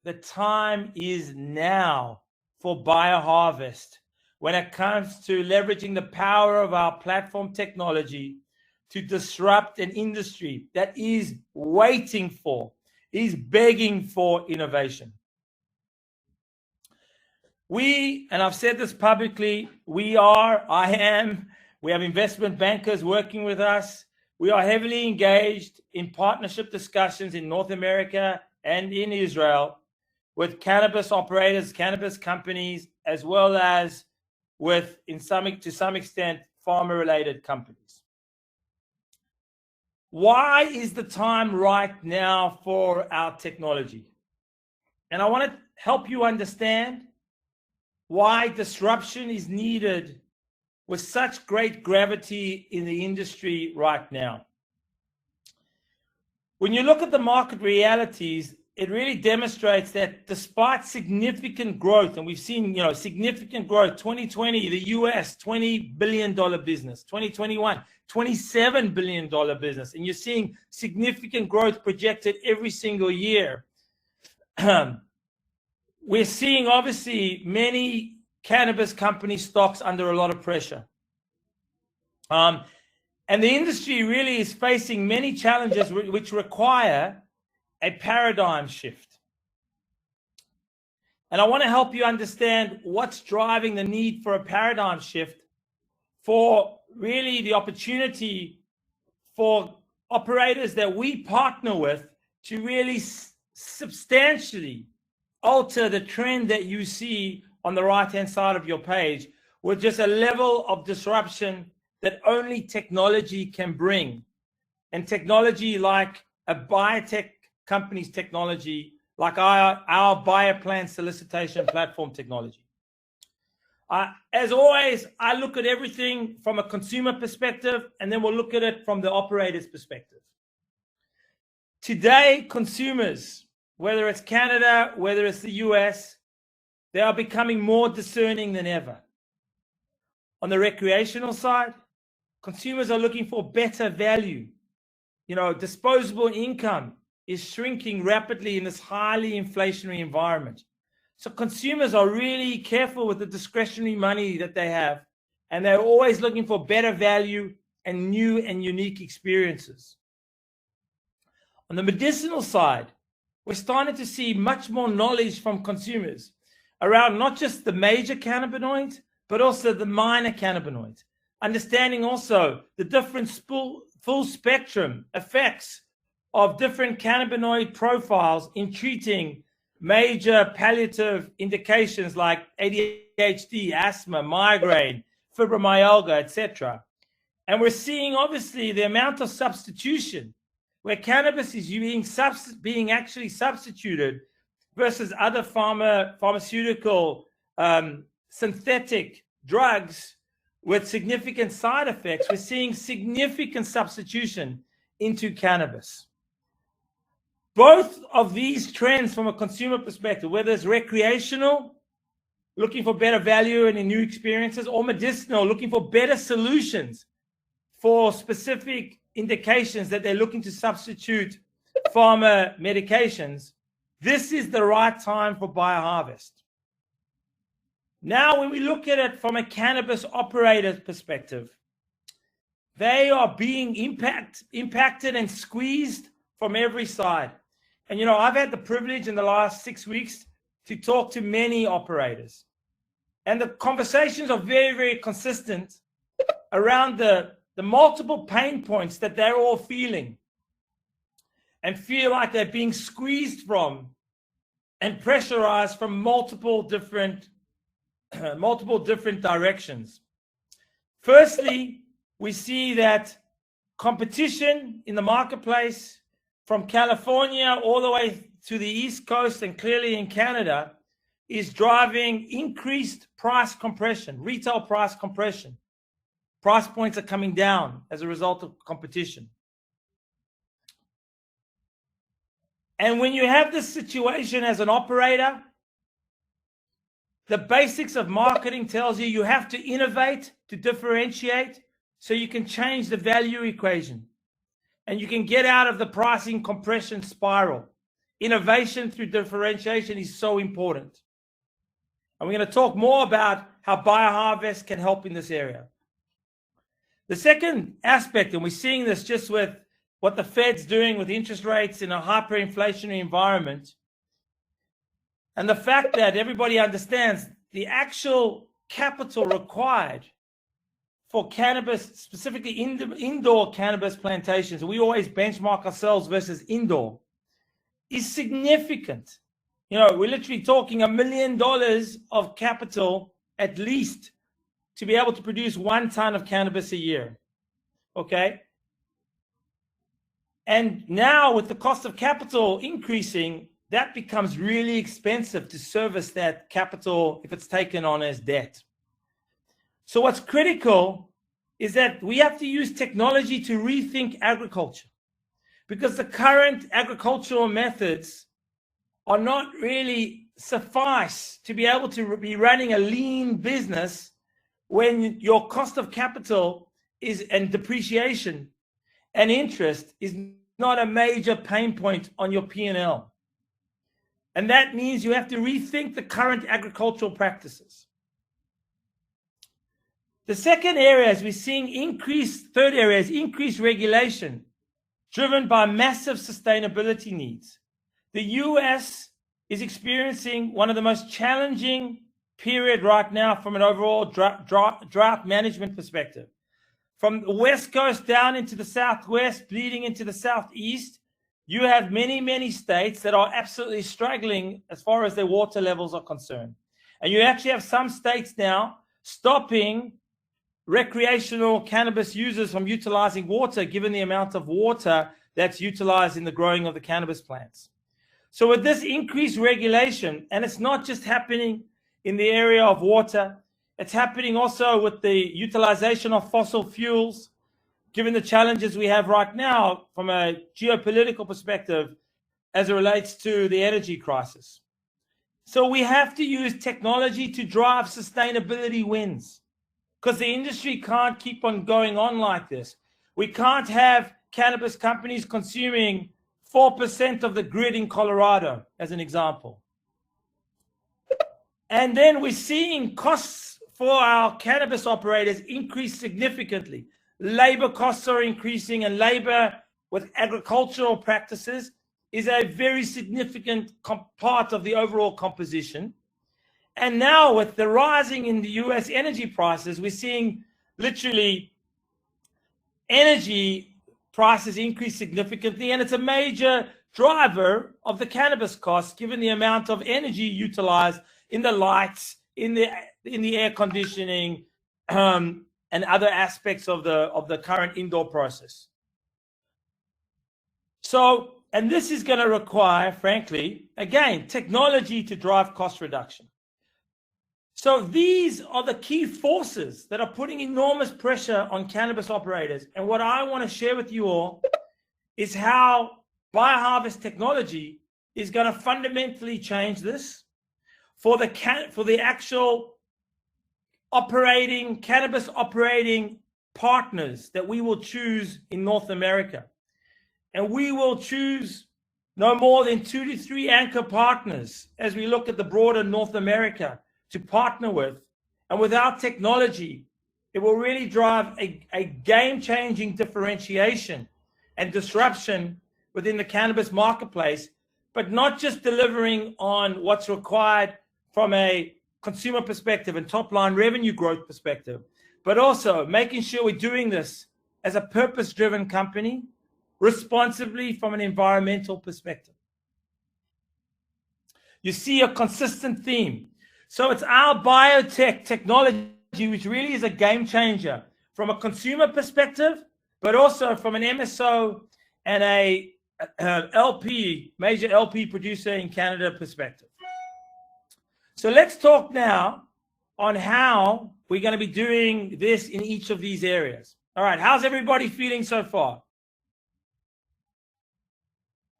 the time is now for BioHarvest when it comes to leveraging the power of our platform technology to disrupt an industry that is waiting for, is begging for innovation. We, and I've said this publicly, we have investment bankers working with us. We are heavily engaged in partnership discussions in North America and in Israel with cannabis operators, cannabis companies, as well as with, to some extent, pharma-related companies. Why is the time right now for our technology? And I want to help you understand why disruption is needed with such great gravity in the industry right now. When you look at the market realities, it really demonstrates that despite significant growth, and we've seen significant growth, 2020, the US, $20 billion business, 2021, $27 billion business, and you're seeing significant growth projected every single year. We're seeing, obviously, many cannabis company stocks under a lot of pressure. And the industry really is facing many challenges which require a paradigm shift. And I want to help you understand what's driving the need for a paradigm shift, for really the opportunity for operators that we partner with to really substantially alter the trend that you see on the right-hand side of your page with just a level of disruption that only technology can bring. And technology like a biotech company's technology, like our bioplan solicitation platform technology. As always, I look at everything from a consumer perspective, and then we'll look at it from the operator's perspective. Today, consumers, whether it's Canada, whether it's the US, they are becoming more discerning than ever. On the recreational side, consumers are looking for better value. Disposable income is shrinking rapidly in this highly inflationary environment. So consumers are really careful with the discretionary money that they have, and they're always looking for better value and new and unique experiences. On the medicinal side, we're starting to see much more knowledge from consumers around not just the major cannabinoids, but also the minor cannabinoids. Understanding also the different full spectrum effects of different cannabinoid profiles in treating major palliative indications like ADHD, asthma, migraine, fibromyalgia, etc. And we're seeing, obviously, the amount of substitution where cannabis is being actually substituted versus other pharmaceutical synthetic drugs with significant side effects. We're seeing significant substitution into cannabis. Both of these trends from a consumer perspective, whether it's recreational, looking for better value and new experiences, or medicinal, looking for better solutions for specific indications that they're looking to substitute pharma medications, this is the right time for BioHarvest. Now, when we look at it from a cannabis operator's perspective, they are being impacted and squeezed from every side. And, I've had the privilege in the last 6 weeks to talk to many operators. And the conversations are very, very consistent around the multiple pain points that they're all feeling and feel like they're being squeezed from and pressurized from multiple different directions. Firstly, we see that competition in the marketplace from California all the way to the East Coast and clearly in Canada is driving increased price compression, retail price compression. Price points are coming down as a result of competition. And when you have this situation as an operator, the basics of marketing tells you have to innovate to differentiate so you can change the value equation and you can get out of the pricing compression spiral. innovation through differentiation is so important. And we're going to talk more about how BioHarvest can help in this area. The second aspect, and we're seeing this just with what the Fed's doing with interest rates in a hyperinflationary environment, and the fact that everybody understands the actual capital required for cannabis, specifically indoor cannabis plantations, we always benchmark ourselves versus indoor, is significant. You know, we're literally talking $1 million of capital at least to be able to produce 1 ton of cannabis a year. Okay? And now with the cost of capital increasing, that becomes really expensive to service that capital if it's taken on as debt. So what's critical is that we have to use technology to rethink agriculture, because the current agricultural methods are not really suffice to be able to be running a lean business when your cost of capital is, and depreciation and interest is not a major pain point on your P&L. And that means you have to rethink the current agricultural practices. The second area is we're seeing third area is increased regulation driven by massive sustainability needs. The US is experiencing one of the most challenging period right now from an overall drought management perspective. From the West Coast down into the Southwest, bleeding into the Southeast, you have many, many states that are absolutely struggling as far as their water levels are concerned. And you actually have some states now stopping recreational cannabis users from utilizing water, given the amount of water that's utilized in the growing of the cannabis plants. So with this increased regulation, and it's not just happening in the area of water, it's happening also with the utilization of fossil fuels, given the challenges we have right now from a geopolitical perspective as it relates to the energy crisis. So we have to use technology to drive sustainability wins, because the industry can't keep on going on like this. We can't have cannabis companies consuming 4% of the grid in Colorado, as an example. And then we're seeing costs for our cannabis operators increase significantly. Labor costs are increasing, and labor with agricultural practices is a very significant part of the overall composition. And now with the rising in the US energy prices, we're seeing literally energy prices increase significantly, and it's a major driver of the cannabis costs, given the amount of energy utilized in the lights, in the air conditioning, and other aspects of the current indoor process. So, and this is going to require, frankly, again, technology to drive cost reduction. So these are the key forces that are putting enormous pressure on cannabis operators. And what I want to share with you all is how BioHarvest technology is going to fundamentally change this for the actual cannabis operating partners that we will choose in North America. And we will choose no more than 2 to 3 anchor partners as we look at the broader North America to partner with. And without technology, it will really drive a game-changing differentiation and disruption within the cannabis marketplace, but not just delivering on what's required from a consumer perspective and top-line revenue growth perspective, but also making sure we're doing this as a purpose-driven company, responsibly from an environmental perspective. You see a consistent theme. So it's our biotech technology, which really is a game changer from a consumer perspective, but also from an MSO and a major LP producer in Canada perspective. So let's talk now on how we're going to be doing this in each of these areas. All right, how's everybody feeling so far?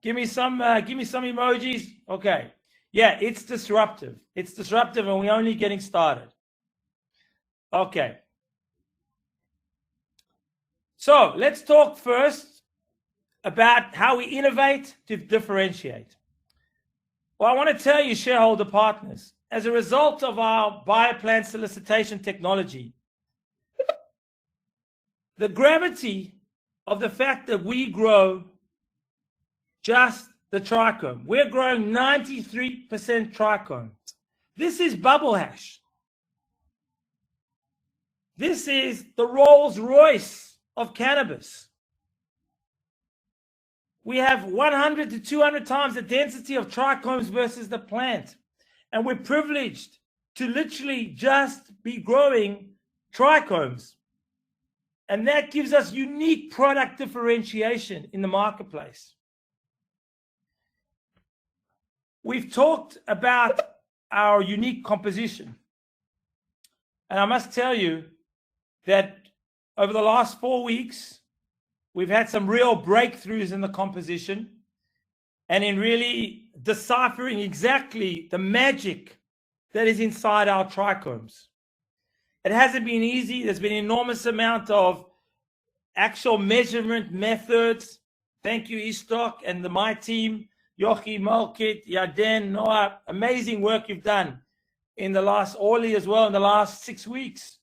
Give me some emojis. Okay. Yeah, it's disruptive. It's disruptive, and we're only getting started. Okay. So let's talk first about how we innovate to differentiate. Well, I want to tell you, shareholder partners, as a result of our bioplant solicitation technology, the gravity of the fact that we grow just the trichome. We're growing 93% trichomes. This is bubble hash. This is the Rolls Royce of cannabis. We have 100 to 200 times the density of trichomes versus the plant. And we're privileged to literally just be growing trichomes. And that gives us unique product differentiation in the marketplace. We've talked about our unique composition. And I must tell you that over the last 4 weeks, we've had some real breakthroughs in the composition and in really deciphering exactly the magic that is inside our trichomes. It hasn't been easy. There's been an enormous amount of actual measurement methods. Thank you, Istok, and my team, Yochi, Malkit, Yarden, Noah. Amazing work you've done in the last, Orly as well, in the last 6 weeks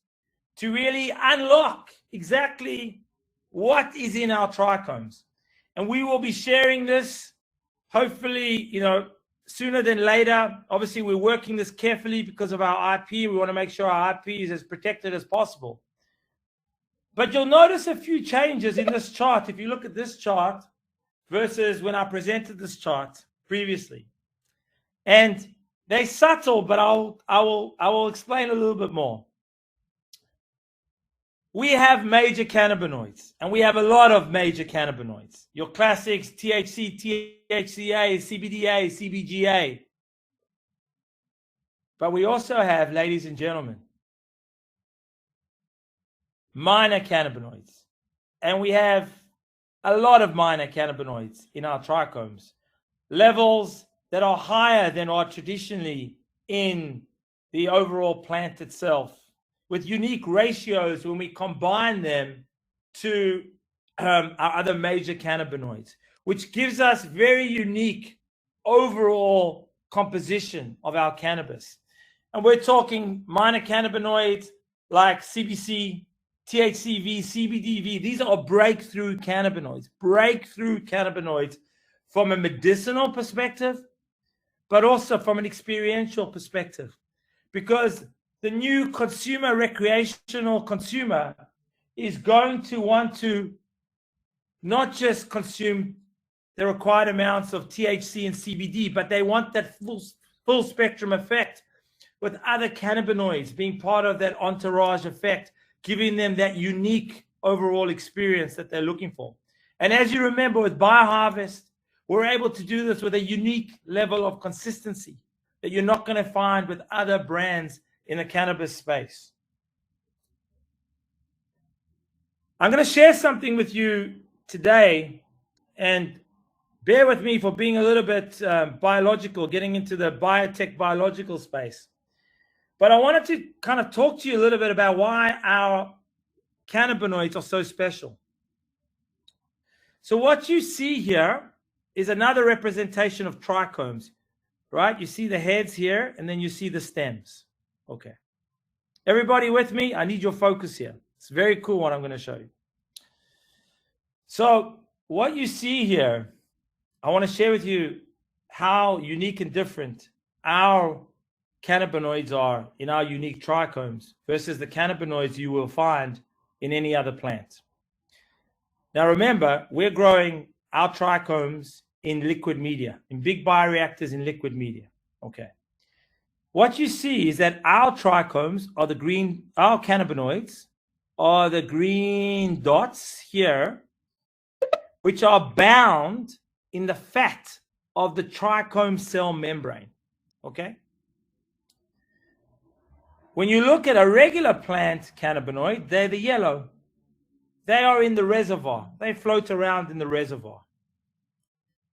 to really unlock exactly what is in our trichomes. And we will be sharing this, hopefully, sooner than later. Obviously, we're working this carefully because of our IP. We want to make sure our IP is as protected as possible. But you'll notice a few changes in this chart. If you look at this chart versus when I presented this chart previously. And they're subtle, but I will explain a little bit more. We have major cannabinoids, and we have a lot of major cannabinoids. Your classics, THC, THCA, CBDA, CBGA. But we also have, ladies and gentlemen, minor cannabinoids. And we have a lot of minor cannabinoids in our trichomes, levels that are higher than are traditionally in the overall plant itself, with unique ratios when we combine them to our other major cannabinoids, which gives us very unique overall composition of our cannabis. And we're talking minor cannabinoids like CBC, THCV, CBDV. These are breakthrough cannabinoids from a medicinal perspective, but also from an experiential perspective, because the new consumer, recreational consumer, is going to want to not just consume the required amounts of THC and CBD, but they want that full spectrum effect with other cannabinoids being part of that entourage effect, giving them that unique overall experience that they're looking for. And as you remember, with BioHarvest, we're able to do this with a unique level of consistency that you're not going to find with other brands in the cannabis space. I'm going to share something with you today, and bear with me for being a little bit biological, getting into the biotech biological space. But I wanted to kind of talk to you a little bit about why our cannabinoids are so special. So what you see here is another representation of trichomes, right? You see the heads here, and then you see the stems. Okay. Everybody with me? I need your focus here. It's very cool what I'm going to show you. So what you see here, I want to share with you how unique and different our cannabinoids are in our unique trichomes versus the cannabinoids you will find in any other plant. Now remember, we're growing our trichomes in liquid media, in big bioreactors in liquid media. Okay. What you see is that our trichomes are the green, our cannabinoids are the green dots here, which are bound in the fat of the trichome cell membrane. Okay. When you look at a regular plant cannabinoid, they're the yellow. They are in the reservoir. They float around in the reservoir.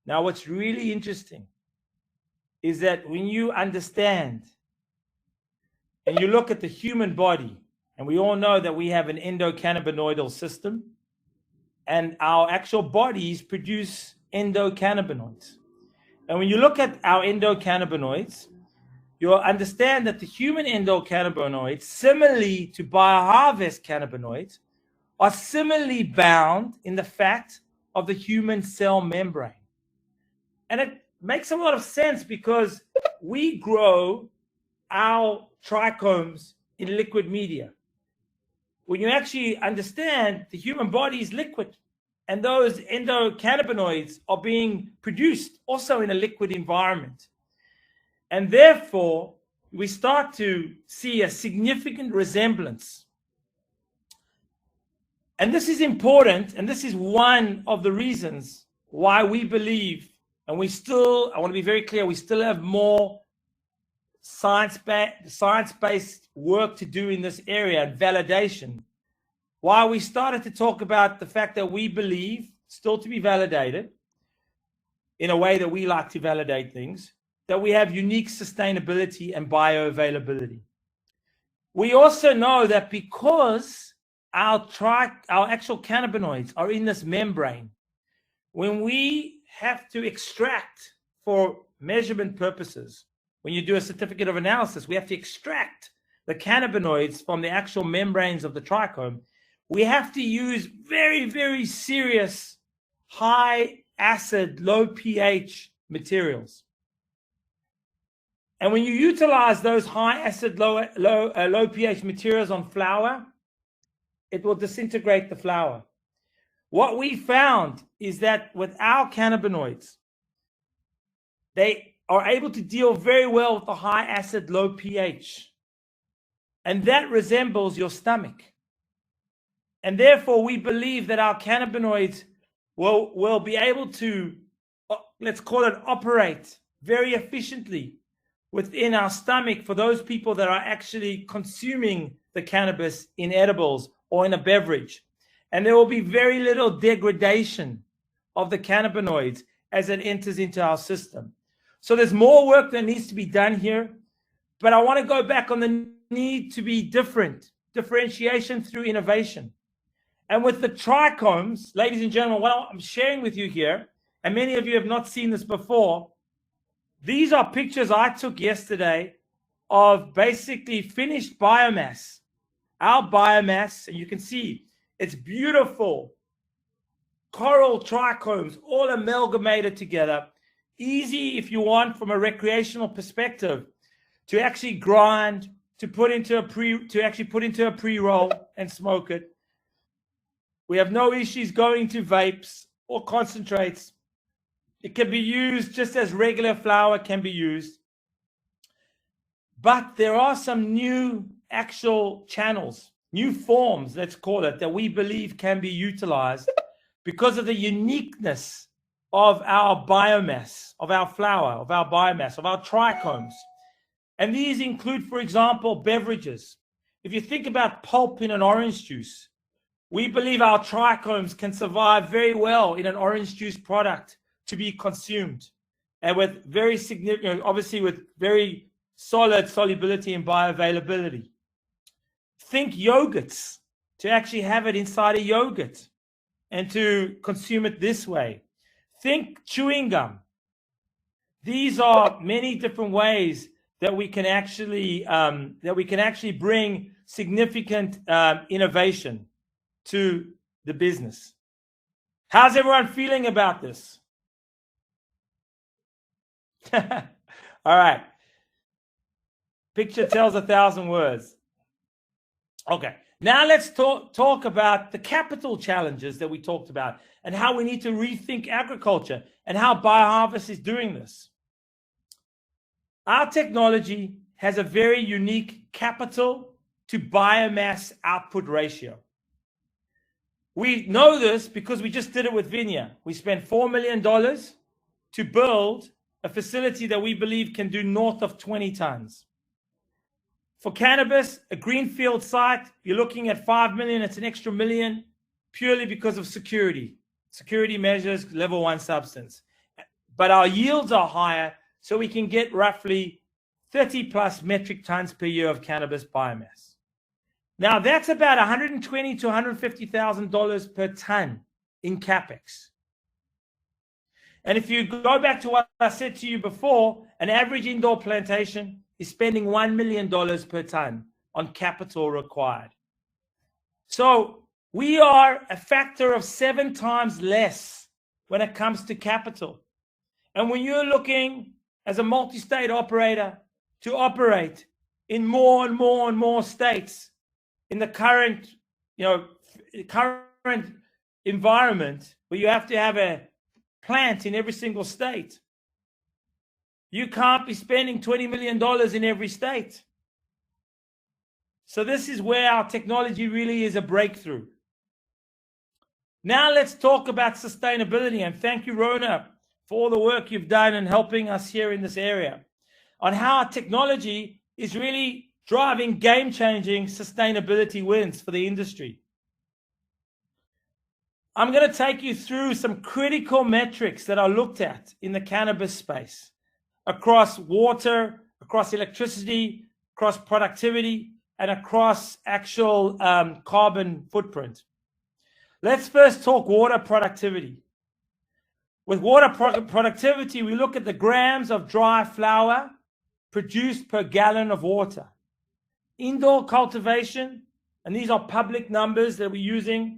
Now, what's really interesting is that when you understand and you look at the human body, and we all know that we have an endocannabinoidal system, and our actual bodies produce endocannabinoids. And when you look at our endocannabinoids, you'll understand that the human endocannabinoids, similarly to BioHarvest cannabinoids, are similarly bound in the fat of the human cell membrane. And it makes a lot of sense because we grow our trichomes in liquid media. When you actually understand the human body is liquid, and those endocannabinoids are being produced also in a liquid environment. And therefore, we start to see a significant resemblance. And this is important, and this is one of the reasons why we believe, and I want to be very clear, we still have more science-based work to do in this area and validation. Why we started to talk about the fact that we believe, still to be validated, in a way that we like to validate things, that we have unique sustainability and bioavailability. We also know that because our actual cannabinoids are in this membrane, when we have to extract for measurement purposes, when you do a certificate of analysis, we have to extract the cannabinoids from the actual membranes of the trichome. We have to use very, very serious high acid, low pH materials. And when you utilize those high acid, low pH materials on flour, it will disintegrate the flour. What we found is that with our cannabinoids, they are able to deal very well with the high acid, low pH. And that resembles your stomach. And therefore, we believe that our cannabinoids will be able to, let's call it, operate very efficiently within our stomach for those people that are actually consuming the cannabis in edibles or in a beverage. And there will be very little degradation of the cannabinoids as it enters into our system. So there's more work that needs to be done here, but I want to go back on the need to be different, differentiation through innovation. And with the trichomes, ladies and gentlemen, what I'm sharing with you here, and many of you have not seen this before, these are pictures I took yesterday of basically finished biomass. Our biomass, and you can see it's beautiful coral trichomes all amalgamated together. Easy if you want from a recreational perspective to actually grind, to put into a pre-roll and smoke it. We have no issues going to vapes or concentrates. It can be used just as regular flour can be used. But there are some new actual channels, new forms, let's call it, that we believe can be utilized because of the uniqueness of our biomass, of our flour, of our biomass, of our trichomes. And these include, for example, beverages. If you think about pulp in an orange juice, we believe our trichomes can survive very well in an orange juice product to be consumed, and with very significant, obviously with very solid solubility and bioavailability. Think yogurts, to actually have it inside a yogurt and to consume it this way. Think chewing gum. These are many different ways that we can actually bring significant innovation to the business. How's everyone feeling about this? All right. Picture tells 1,000 words. Okay. Now let's talk about the capital challenges that we talked about and how we need to rethink agriculture and how BioHarvest is doing this. Our technology has a very unique capital to biomass output ratio. We know this because we just did it with Vinia. We spent $4 million to build a facility that we believe can do north of 20 tons. For cannabis, a greenfield site, you're looking at $5 million. It's an extra $1 million purely because of security measures, level 1 substance. But our yields are higher, so we can get roughly 30 plus metric tons per year of cannabis biomass. Now that's about $120,000 to $150,000 per ton in capex. And if you go back to what I said to you before, an average indoor plantation is spending $1 million per ton on capital required. So we are a factor of 7 times less when it comes to capital. And when you're looking as a multi-state operator to operate in more and more and more states in the current, current environment where you have to have a plant in every single state, you can't be spending $20 million in every state. So this is where our technology really is a breakthrough. Now let's talk about sustainability, and thank you, Rona, for all the work you've done in helping us here in this area on how our technology is really driving game-changing sustainability wins for the industry. I'm going to take you through some critical metrics that are looked at in the cannabis space across water, across electricity, across productivity, and across actual carbon footprint. Let's first talk water productivity. With water productivity, we look at the grams of dry flower produced per gallon of water. Indoor cultivation, and these are public numbers that we're using,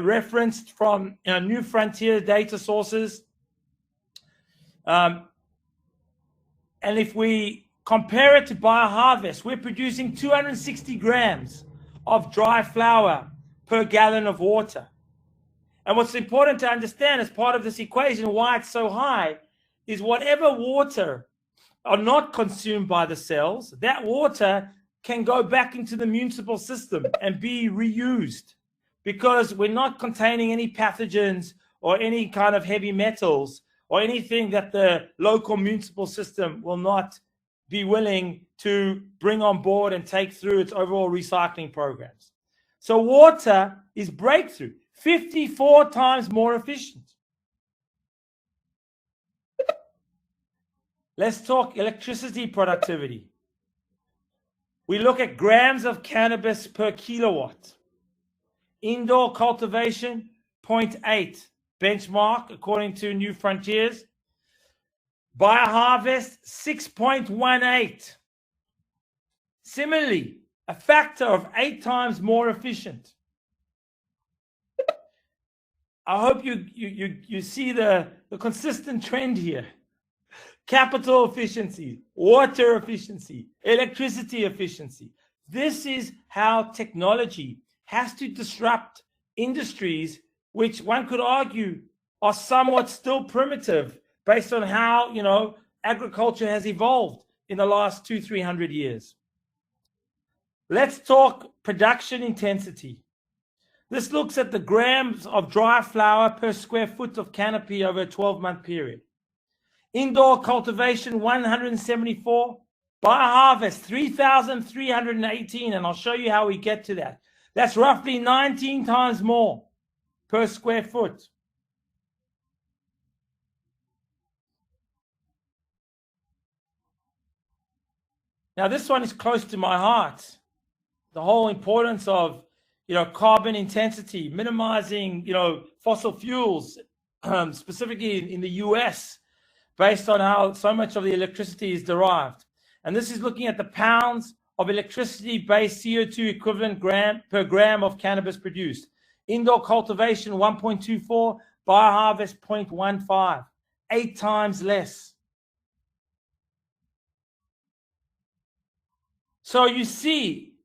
referenced from New Frontier data sources. And if we compare it to BioHarvest, we're producing 260 grams of dry flower per gallon of water. And what's important to understand as part of this equation, why it's so high, is whatever water are not consumed by the cells, that water can go back into the municipal system and be reused, because we're not containing any pathogens or any kind of heavy metals or anything that the local municipal system will not be willing to bring on board and take through its overall recycling programs. So water is breakthrough, 54 times more efficient. Let's talk electricity productivity. We look at grams of cannabis per kilowatt. Indoor cultivation, 0.8 benchmark, according to New Frontiers. BioHarvest, 6.18. Similarly, a factor of 8 times more efficient. I hope you see the consistent trend here. Capital efficiency, water efficiency, electricity efficiency. This is how technology has to disrupt industries which one could argue are somewhat still primitive based on how, agriculture has evolved in the last 200-300 years. Let's talk production intensity. This looks at the grams of dry flower per square foot of canopy over a 12-month period. Indoor cultivation, 174. BioHarvest, 3,318. And I'll show you how we get to that. That's roughly 19 times more per square foot. Now, this one is close to my heart. The whole importance of, carbon intensity, minimizing, fossil fuels, specifically in the US, based on how so much of the electricity is derived. And this is looking at the pounds of electricity-based CO2 equivalent per gram of cannabis produced. Indoor cultivation, 1.24, BioHarvest, 0.15, 8 times less. So you see,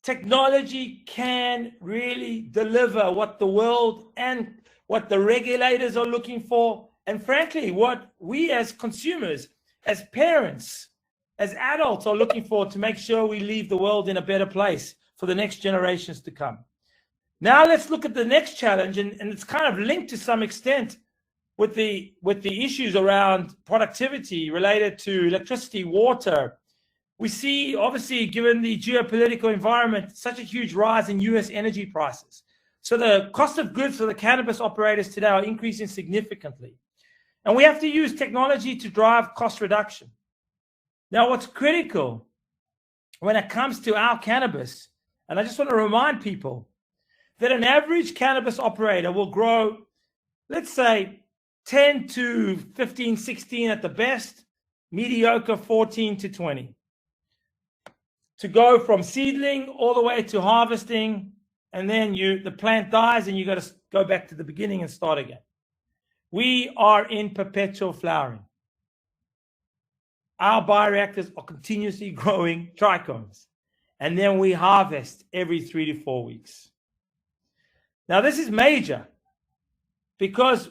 technology can really deliver what the world and what the regulators are looking for, and frankly, what we as consumers, as parents, as adults are looking for to make sure we leave the world in a better place for the next generations to come. Now let's look at the next challenge, and it's kind of linked to some extent with the issues around productivity related to electricity, water. We see, obviously, given the geopolitical environment, such a huge rise in US energy prices. So the cost of goods for the cannabis operators today are increasing significantly. And we have to use technology to drive cost reduction. Now, what's critical when it comes to our cannabis, and I just want to remind people that an average cannabis operator will grow, let's say, 10 to 15, 16 at the best, mediocre 14 to 20. To go from seedling all the way to harvesting, and then the plant dies and you got to go back to the beginning and start again. We are in perpetual flowering. Our bioreactors are continuously growing trichomes, and then we harvest every 3 to 4 weeks. Now this is major, because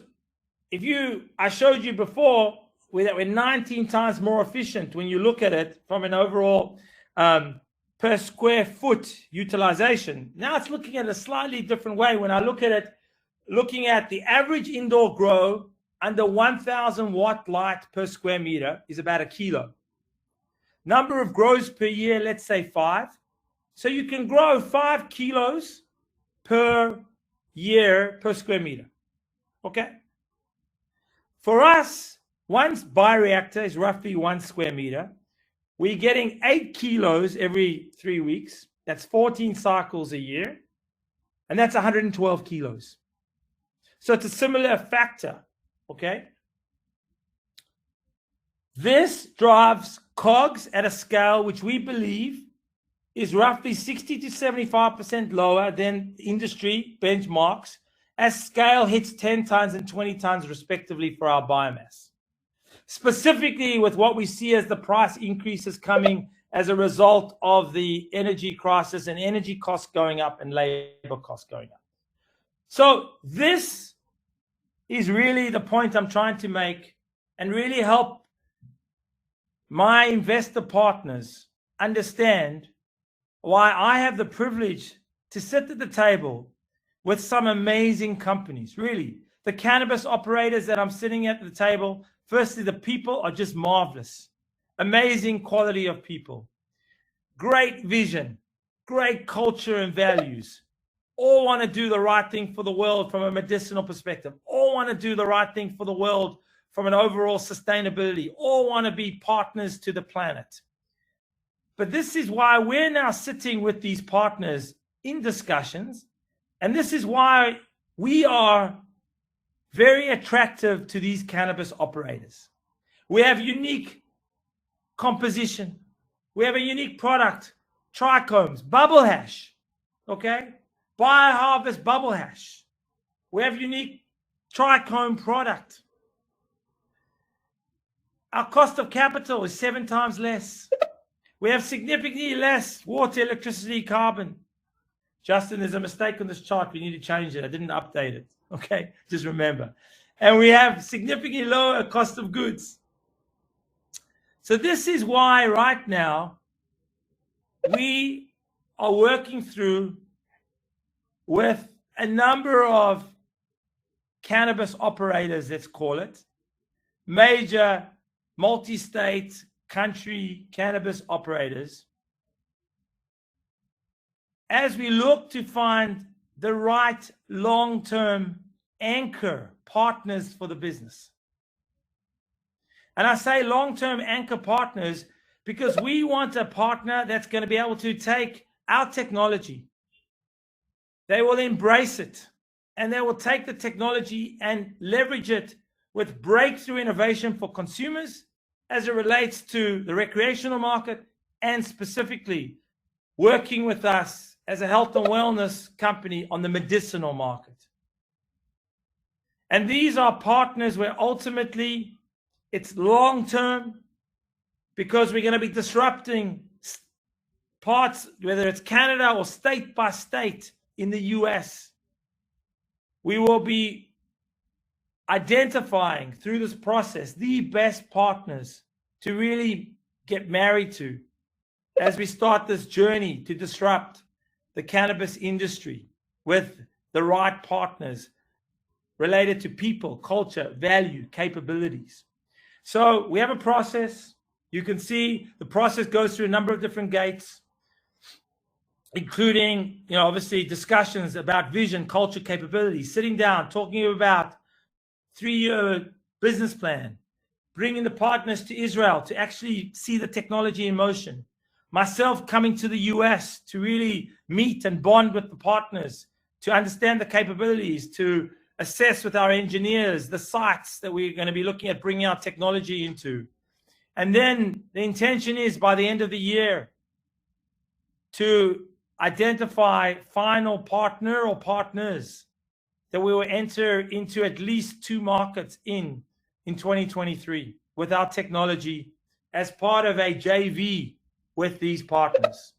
I showed you before that we're 19 times more efficient when you look at it from an overall per square foot utilization. Now it's looking at a slightly different way. When I look at it, looking at the average indoor grow under 1,000 watt light per square meter is about 1 kilo. Number of grows per year, let's say 5. So you can grow 5 kilos per year per square meter. Okay? For us, one bioreactor is roughly 1 square meter. We're getting 8 kilos every 3 weeks. That's 14 cycles a year. And that's 112 kilos. So it's a similar factor. Okay? This drives COGS at a scale which we believe is roughly 60 to 75% lower than industry benchmarks, as scale hits 10 tons and 20 tons respectively for our biomass. Specifically with what we see as the price increases coming as a result of the energy crisis and energy costs going up and labor costs going up. So this is really the point I'm trying to make, and really help my investor partners understand why I have the privilege to sit at the table with some amazing companies. Really, the cannabis operators that I'm sitting at the table, firstly, the people are just marvelous. Amazing quality of people. Great vision. Great culture and values. All want to do the right thing for the world from a medicinal perspective. All want to do the right thing for the world from an overall sustainability. All want to be partners to the planet. But this is why we're now sitting with these partners in discussions. And this is why we are very attractive to these cannabis operators. We have unique composition. We have a unique product, trichomes, bubble hash, okay? BioHarvest bubble hash. We have unique trichome product. Our cost of capital is 7 times less. We have significantly less water, electricity, carbon. Justin, there's a mistake on this chart. We need to change it. I didn't update it. Okay, just remember. And we have significantly lower cost of goods. So this is why right now we are working through with a number of cannabis operators, let's call it, major multi-state country cannabis operators, as we look to find the right long-term anchor partners for the business. And I say long-term anchor partners because we want a partner that's going to be able to take our technology. They will embrace it, and they will take the technology and leverage it with breakthrough innovation for consumers as it relates to the recreational market, and specifically working with us as a health and wellness company on the medicinal market. And these are partners where ultimately it's long-term, because we're going to be disrupting parts, whether it's Canada or state by state in the US. We will be identifying through this process the best partners to really get married to as we start this journey to disrupt the cannabis industry with the right partners related to people, culture, value, capabilities. So we have a process. You can see the process goes through a number of different gates, including, obviously discussions about vision, culture, capabilities, sitting down, talking about 3-year business plan, bringing the partners to Israel to actually see the technology in motion, myself coming to the US to really meet and bond with the partners, to understand the capabilities, to assess with our engineers the sites that we're going to be looking at bringing our technology into. And then the intention is by the end of the year to identify final partner or partners that we will enter into at least 2 markets in 2023 with our technology as part of a JV with these partners.